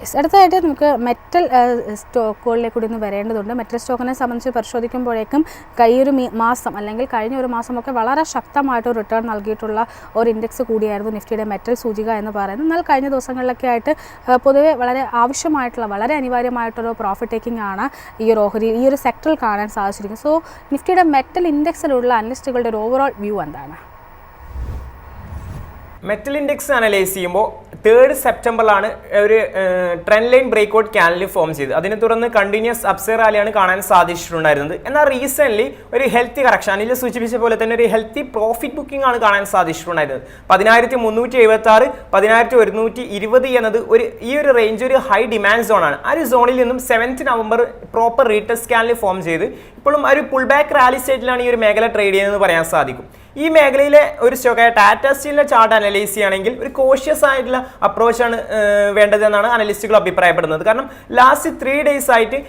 അടുത്തതായിട്ട് നമുക്ക് മെറ്റൽ സ്റ്റോക്കുകളിലേക്ക് കൂടി ഒന്ന് വരേണ്ടതുണ്ട്. മെറ്റൽ സ്റ്റോക്കിനെ സംബന്ധിച്ച് പരിശോധിക്കുമ്പോഴേക്കും ഒരു മാസം അല്ലെങ്കിൽ കഴിഞ്ഞ ഒരു മാസമൊക്കെ വളരെ ശക്തമായിട്ട് റിട്ടേൺ നൽകിയിട്ടുള്ള ഒരു ഇൻഡെക്സ് കൂടിയായിരുന്നു നിഫ്റ്റിയുടെ മെറ്റൽ സൂചിക എന്ന് പറയുന്നത്. എന്നാൽ കഴിഞ്ഞ ദിവസങ്ങളിലൊക്കെ ആയിട്ട് പൊതുവെ വളരെ ആവശ്യമായിട്ടുള്ള വളരെ അനിവാര്യമായിട്ടുള്ള പ്രോഫിറ്റ് ടേക്കിംഗ് ആണ് ഈ ഒരു സെക്ടറിൽ കാണാൻ സാധിച്ചിരിക്കുന്നത്. സോ നിഫ്റ്റിയുടെ മെറ്റൽ ഇൻഡെക്സിലുള്ള അനലിസ്റ്റുകളുടെ ഒരു ഓവറോൾ വ്യൂ എന്താണ്? മെറ്റൽ ഇൻഡെക്സ് അനലൈസ് ചെയ്യുമ്പോൾ 3rd സെപ്റ്റംബറിലാണ് ഒരു trend line breakout candle form ചെയ്ത് അതിനെ തുടർന്ന് കണ്ടിന്യൂസ് അപ്സൈഡ് റാലിയാണ് കാണാൻ സാധിച്ചിട്ടുണ്ടായിരുന്നത്. എന്നാൽ റീസെൻ്റ്ലി ഒരു ഹെൽത്തി കറക്ഷൻ അതിൽ സൂചിപ്പിച്ച പോലെ തന്നെ ഒരു ഹെൽത്തി പ്രോഫിറ്റ് ബുക്കിംഗ് ആണ് കാണാൻ സാധിച്ചിട്ടുണ്ടായിരുന്നത്. 10,376 10,120 എന്നത് ഈ ഒരു റേഞ്ച് ഒരു ഹൈ ഡിമാൻഡ് സോണാണ്. ആ ഒരു സോണിൽ നിന്നും 7th November proper retest candle form ചെയ്ത് ഇപ്പോഴും ഒരു പുൾ ബാക്ക് റാലി സ്റ്റേറ്റിലാണ് ഈ ഒരു മേഖല ട്രേഡ് ചെയ്യുന്നതെന്ന് പറയാൻ സാധിക്കും. ഈ മേഖലയിലെ ഒരു സ്റ്റോക്കായ ടാറ്റ സ്റ്റീലിന്റെ ചാർട്ട് അനലൈസ് ചെയ്യുകയാണെങ്കിൽ ഒരു കോഷ്യസ് ആയിട്ടുള്ള അപ്രോച്ചാണ് വേണ്ടതെന്നാണ് അനലിസ്റ്റുകൾ അഭിപ്രായപ്പെടുന്നത്. കാരണം ലാസ്റ്റ് 3 days ആയിട്ട്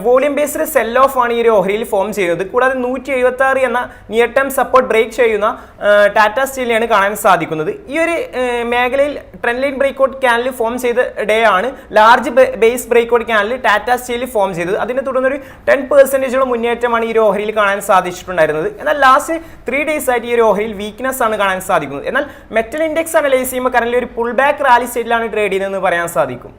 വോളിയം ബേസ്ഡ് സെൽ ഓഫ് ആണ് ഈ ഒരു ഓഹരിയിൽ ഫോം ചെയ്യുന്നത്. കൂടാതെ 176 എന്ന നിയർ ടേം സപ്പോർട്ട് ബ്രേക്ക് ചെയ്യുന്ന ടാറ്റ സ്റ്റീലിനെയാണ് കാണാൻ സാധിക്കുന്നത്. ഈ ഒരു മേഖലയിൽ trend line breakout candle form ചെയ്ത ഡേ ആണ് large base breakout candle Tata steel form ചെയ്തത്. അതിനെ തുടർന്ന് ഒരു 10% മുന്നേറ്റമാണ് ഈ ഒരു ഓഹരിയിൽ കാണാൻ സാധിച്ചിട്ടുണ്ടായിരുന്നത്. എന്നാൽ ലാസ്റ്റ് 3 days ആയിട്ട് ഈ ഒരു ഓഹരിയിൽ വീക്ക്നെസ് ആണ് കാണാൻ സാധിക്കുന്നത്. എന്നാൽ മെറ്റൽ ഇൻഡെക്സ് അനലൈസ് ചെയ്യുമ്പോൾ കറന്റ് ഒരു പുൾ ബാക്ക് റാലി സ്റ്റേറ്റിലാണ് ട്രേഡ് ചെയ്യുന്നതെന്ന് പറയാൻ സാധിക്കും.